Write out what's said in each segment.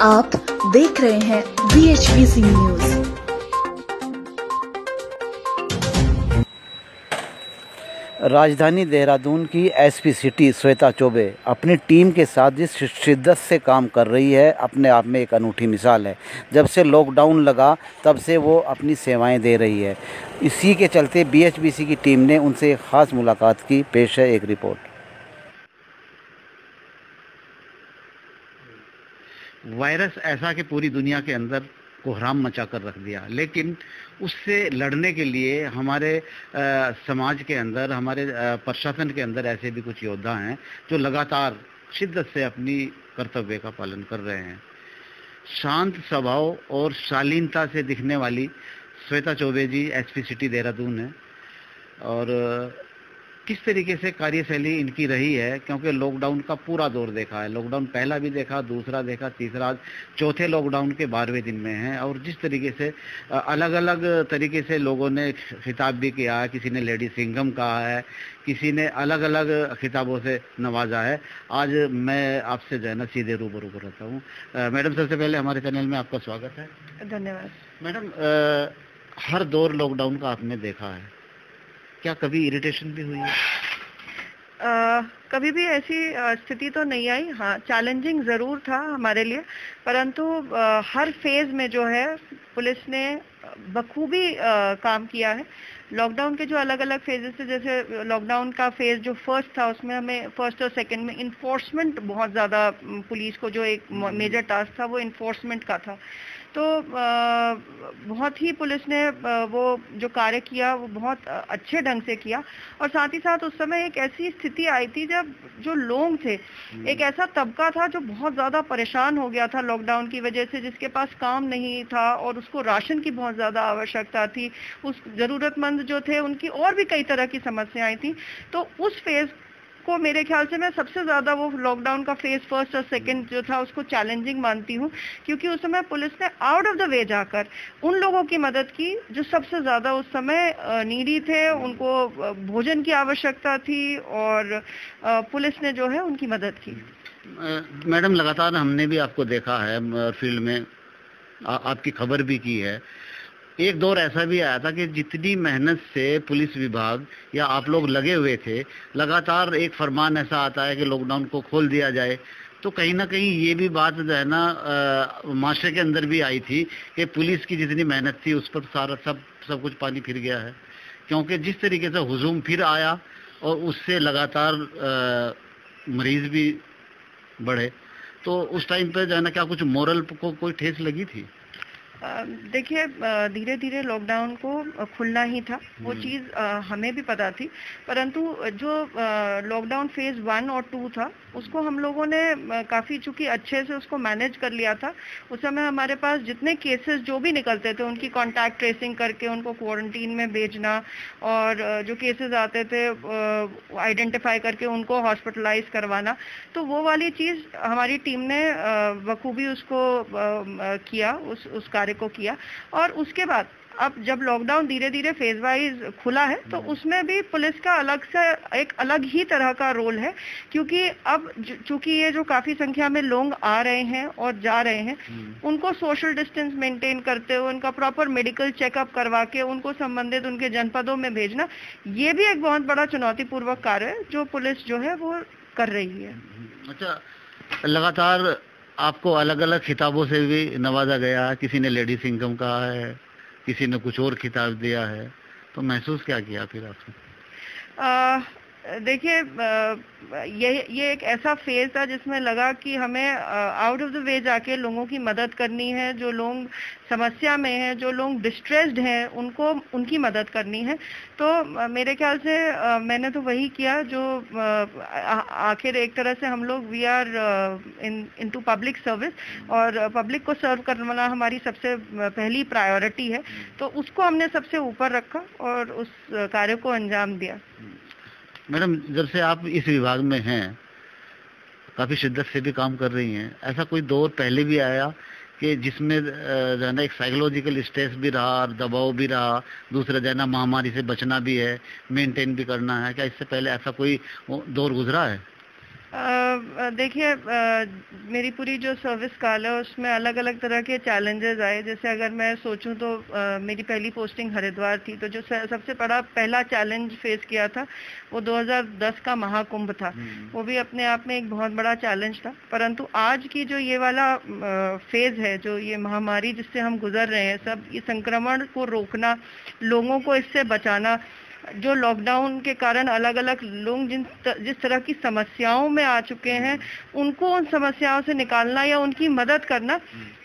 आप देख रहे हैं VHPC न्यूज। राजधानी देहरादून की एसपी सिटी श्वेता चौबे अपनी टीम के साथ जिस शिद्दत से काम कर रही है, अपने आप में एक अनूठी मिसाल है। जब से लॉकडाउन लगा तब से वो अपनी सेवाएं दे रही है। इसी के चलते BHPC की टीम ने उनसे एक ख़ास मुलाकात की। पेश है एक रिपोर्ट। वायरस ऐसा कि पूरी दुनिया के अंदर कोहराम मचा कर रख दिया, लेकिन उससे लड़ने के लिए हमारे समाज के अंदर, हमारे प्रशासन के अंदर ऐसे भी कुछ योद्धा हैं जो लगातार शिद्दत से अपनी कर्तव्य का पालन कर रहे हैं। शांत स्वभाव और शालीनता से दिखने वाली श्वेता चौबे जी एसपी सिटी देहरादून है। और किस तरीके से कार्यशैली इनकी रही है, क्योंकि लॉकडाउन का पूरा दौर देखा है। लॉकडाउन पहला भी देखा, दूसरा देखा, तीसरा, चौथे लॉकडाउन के 12वें दिन में है। और जिस तरीके से अलग अलग तरीके से लोगों ने खिताब भी किया है, किसी ने लेडी सिंघम कहा है, किसी ने अलग अलग खिताबों से नवाजा है। आज मैं आपसे जो है ना सीधे रूबरू रहता हूँ। मैडम, सबसे पहले हमारे चैनल में आपका स्वागत है। धन्यवाद। मैडम, हर दौर लॉकडाउन का आपने देखा है, क्या कभी इरिटेशन भी हुई है? कभी भी ऐसी स्थिति तो नहीं आई। हाँ, चैलेंजिंग ज़रूर था हमारे लिए, परंतु हर फेज़ में जो है पुलिस ने बखूबी काम किया है। लॉकडाउन के जो अलग अलग फेजेस थे, जैसे लॉकडाउन का फेज़ जो फर्स्ट था, उसमें हमें फर्स्ट और सेकंड में इन्फोर्समेंट बहुत ज़्यादा, पुलिस को जो एक मेजर टास्क था वो इन्फोर्समेंट का था। तो बहुत ही पुलिस ने वो जो कार्य किया वो बहुत अच्छे ढंग से किया। और साथ ही साथ उस समय एक ऐसी स्थिति आई थी जब जो लोग थे, एक ऐसा तबका था जो बहुत ज़्यादा परेशान हो गया था लॉकडाउन की वजह से, जिसके पास काम नहीं था और उसको राशन की बहुत ज़्यादा आवश्यकता थी। उस ज़रूरतमंद जो थे उनकी और भी कई तरह की समस्याएं थी। तो उस फेज़ को मेरे ख्याल से मैं सबसे ज़्यादा वो लॉकडाउन का फेज फर्स्ट और सेकंड जो था उसको चैलेंजिंग मानती हूँ, क्योंकि उस समय पुलिस ने आउट ऑफ द वे जाकर उन लोगों की मदद की जो सबसे ज़्यादा उस समय नीडी थे, उनको भोजन की आवश्यकता थी, और पुलिस ने जो है उनकी मदद की। मैडम, लगातार हमने भी आपको देखा है फील्ड में, आपकी खबर भी की है। एक दौर ऐसा भी आया था कि जितनी मेहनत से पुलिस विभाग या आप लोग लगे हुए थे, लगातार एक फरमान ऐसा आता है कि लॉकडाउन को खोल दिया जाए, तो कहीं ना कहीं ये भी बात जो है ना माशरे के अंदर भी आई थी कि पुलिस की जितनी मेहनत थी उस पर सारा सब कुछ पानी फिर गया है। क्योंकि जिस तरीके से हुजूम फिर आया और उससे लगातार मरीज भी बढ़े, तो उस टाइम पे जो है ना क्या कुछ मोरल को कोई ठेस लगी थी? देखिए, धीरे धीरे लॉकडाउन को खुलना ही था, वो चीज़ हमें भी पता थी, परंतु जो लॉकडाउन फेज़ 1 और 2 था उसको हम लोगों ने काफ़ी, चूँकि अच्छे से उसको मैनेज कर लिया था। उस समय हमारे पास जितने केसेस जो भी निकलते थे उनकी कॉन्टैक्ट ट्रेसिंग करके उनको क्वारंटीन में भेजना, और जो केसेस आते थे आइडेंटिफाई करके उनको हॉस्पिटलाइज करवाना, तो वो वाली चीज़ हमारी टीम ने बखूबी उसको किया, उस कार्य को किया। और उसके बाद अब जब लॉकडाउन धीरे धीरे फेज वाइज खुला है, तो उसमें भी पुलिस का अलग से एक अलग ही तरह का रोल है, क्योंकि अब चूंकि ये जो काफी संख्या में लोग आ रहे हैं और जा रहे हैं, उनको सोशल डिस्टेंस मेंटेन करते हुए उनका प्रॉपर मेडिकल चेकअप करवा के उनको संबंधित उनके जनपदों में भेजना, ये भी एक बहुत बड़ा चुनौतीपूर्वक कार्य है जो पुलिस जो है वो कर रही है। अच्छा, लगातार आपको अलग अलग खिताबों से भी नवाजा गया, किसी ने लेडी सिंघम कहा है, किसी ने कुछ और खिताब दिया है, तो महसूस क्या किया फिर आपने? देखिए, ये एक ऐसा फेज था जिसमें लगा कि हमें आउट ऑफ द वे जाके लोगों की मदद करनी है, जो लोग समस्या में हैं, जो लोग डिस्ट्रेस्ड हैं, उनकी मदद करनी है। तो मेरे ख्याल से मैंने तो वही किया जो आखिर एक तरह से हम लोग we are into public service, और पब्लिक को सर्व करना हमारी सबसे पहली प्रायोरिटी है, तो उसको हमने सबसे ऊपर रखा और उस कार्य को अंजाम दिया। मैडम, जब से आप इस विभाग में हैं, काफ़ी शिद्दत से भी काम कर रही हैं, ऐसा कोई दौर पहले भी आया कि जिसमें जो है ना एक साइकोलॉजिकल स्ट्रेस भी रहा, दबाव भी रहा, दूसरा जो है ना महामारी से बचना भी है, मेंटेन भी करना है, क्या इससे पहले ऐसा कोई दौर गुजरा है? देखिए, मेरी पूरी जो सर्विस काल है उसमें अलग अलग तरह के चैलेंजेस आए। जैसे अगर मैं सोचूं तो मेरी पहली पोस्टिंग हरिद्वार थी, तो जो सबसे बड़ा पहला चैलेंज फेस किया था वो 2010 का महाकुंभ था। वो भी अपने आप में एक बहुत बड़ा चैलेंज था। परंतु आज की जो ये वाला फेज है, जो ये महामारी जिससे हम गुजर रहे हैं, सब ये संक्रमण को रोकना, लोगों को इससे बचाना, जो लॉकडाउन के कारण अलग अलग लोग जिस तरह की समस्याओं में आ चुके हैं, उनको उन समस्याओं से निकालना या उनकी मदद करना,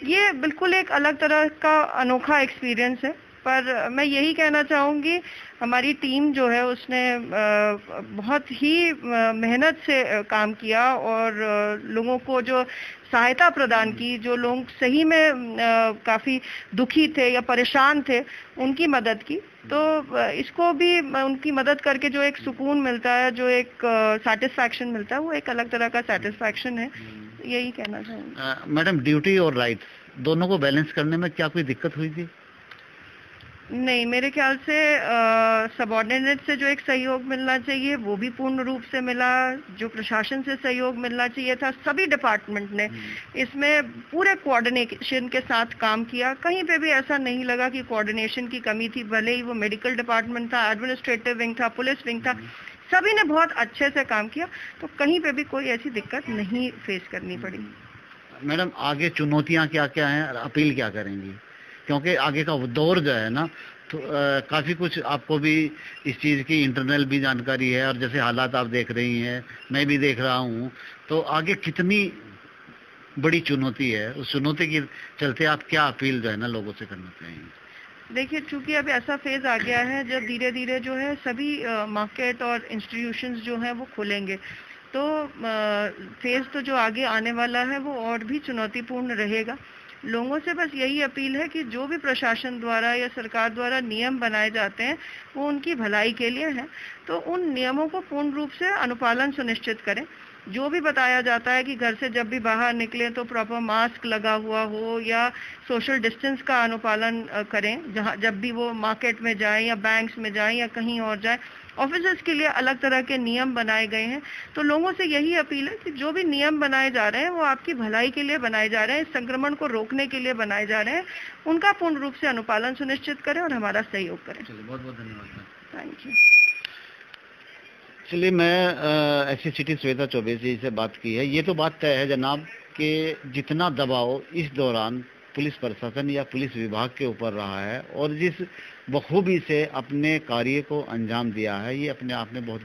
ये बिल्कुल एक अलग तरह का अनोखा एक्सपीरियंस है। पर मैं यही कहना चाहूँगी, हमारी टीम जो है उसने बहुत ही मेहनत से काम किया और लोगों को जो सहायता प्रदान की, जो लोग सही में काफ़ी दुखी थे या परेशान थे, उनकी मदद की। तो इसको भी उनकी मदद करके जो एक सुकून मिलता है, जो एक सेटिस्फैक्शन मिलता है, वो एक अलग तरह का सेटिस्फैक्शन है। यही कहना चाहूँगी। मैडम, ड्यूटी और राइट्स दोनों को बैलेंस करने में क्या कोई दिक्कत हुई थी? नहीं, मेरे ख्याल से सबऑर्डिनेट से जो एक सहयोग मिलना चाहिए वो भी पूर्ण रूप से मिला। जो प्रशासन से सहयोग मिलना चाहिए था, सभी डिपार्टमेंट ने इसमें पूरे कोऑर्डिनेशन के साथ काम किया। कहीं पे भी ऐसा नहीं लगा कि कोऑर्डिनेशन की कमी थी। भले ही वो मेडिकल डिपार्टमेंट था, एडमिनिस्ट्रेटिव विंग था, पुलिस विंग था, सभी ने बहुत अच्छे से काम किया। तो कहीं पे भी कोई ऐसी दिक्कत नहीं फेस करनी पड़ी। मैडम, आगे चुनौतियाँ क्या क्या हैं, अपील क्या करेंगी? क्योंकि आगे का दौर जो है ना, तो काफ़ी कुछ आपको भी इस चीज़ की इंटरनल भी जानकारी है, और जैसे हालात आप देख रही हैं, मैं भी देख रहा हूँ, तो आगे कितनी बड़ी चुनौती है, उस चुनौती के चलते आप क्या अपील जो है ना लोगों से करना चाहेंगे? देखिए, चूंकि अब ऐसा फेज आ गया है जब धीरे धीरे जो है सभी मार्केट और इंस्टीट्यूशंस जो हैं वो खुलेंगे, तो फेज तो जो आगे आने वाला है वो और भी चुनौतीपूर्ण रहेगा। लोगों से बस यही अपील है कि जो भी प्रशासन द्वारा या सरकार द्वारा नियम बनाए जाते हैं वो उनकी भलाई के लिए है, तो उन नियमों को पूर्ण रूप से अनुपालन सुनिश्चित करें। जो भी बताया जाता है कि घर से जब भी बाहर निकले तो प्रॉपर मास्क लगा हुआ हो या सोशल डिस्टेंस का अनुपालन करें, जहाँ जब भी वो मार्केट में जाएं या बैंक्स में जाएं या कहीं और जाएं। ऑफिसर्स के लिए अलग तरह के नियम बनाए गए हैं। तो लोगों से यही अपील है कि जो भी नियम बनाए जा रहे हैं वो आपकी भलाई के लिए बनाए जा रहे हैं, संक्रमण को रोकने के लिए बनाए जा रहे हैं, उनका पूर्ण रूप से अनुपालन सुनिश्चित करें और हमारा सहयोग करें। चलिए, बहुत बहुत धन्यवाद। Thank you. चलिए, मैं एसएससीटी श्वेता चौबे जी से बात की है। ये तो बात तय है जनाब कि जितना दबाव इस दौरान पुलिस प्रशासन या पुलिस विभाग के ऊपर रहा है और जिस बखूबी से अपने कार्य को अंजाम दिया है, ये अपने आप में बहुत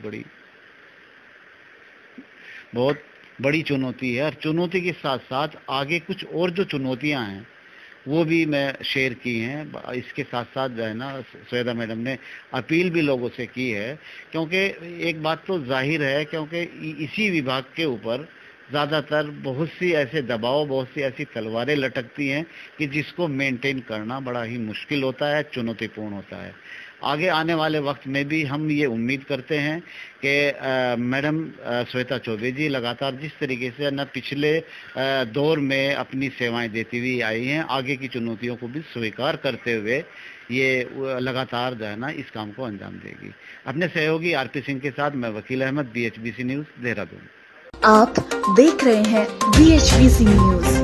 बड़ी चुनौती है। और चुनौती के साथ साथ आगे कुछ और जो चुनौतियां हैं वो भी मैं शेयर की हैं। इसके साथ साथ जो है ना, श्वेता मैडम ने अपील भी लोगों से की है, क्योंकि एक बात तो जाहिर है, क्योंकि इसी विभाग के ऊपर ज़्यादातर बहुत सी ऐसे दबाव, बहुत सी ऐसी तलवारें लटकती हैं कि जिसको मेंटेन करना बड़ा ही मुश्किल होता है, चुनौतीपूर्ण होता है। आगे आने वाले वक्त में भी हम ये उम्मीद करते हैं कि मैडम श्वेता चौबे जी लगातार जिस तरीके से न पिछले दौर में अपनी सेवाएं देती हुई आई हैं, आगे की चुनौतियों को भी स्वीकार करते हुए ये लगातार जो है ना इस काम को अंजाम देगी। अपने सहयोगी आरपी सिंह के साथ मैं वकील अहमद, BHBC न्यूज़, देहरादून। आप देख रहे हैं BHBC न्यूज़।